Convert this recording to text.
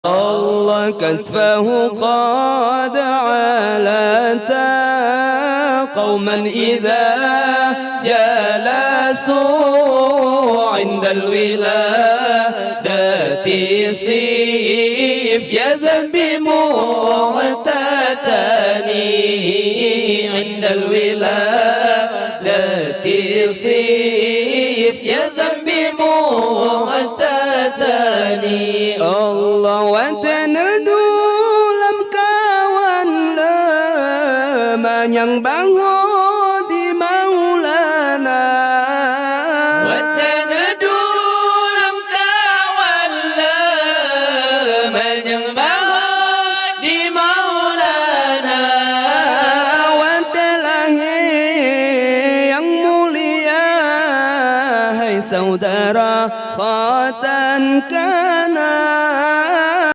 الله كسفه قد علتا قوما إذا جلسوا عند الولادة صيف يا ذنبي مغتتني عند الولادة صيف يا ذنبي مغتتني الله وتندو لم kawan lemah yang bangun di Maulana وتندو لم kawan lemah yang bangun di Maulana Wadallahi yang mulia hai saudara khatan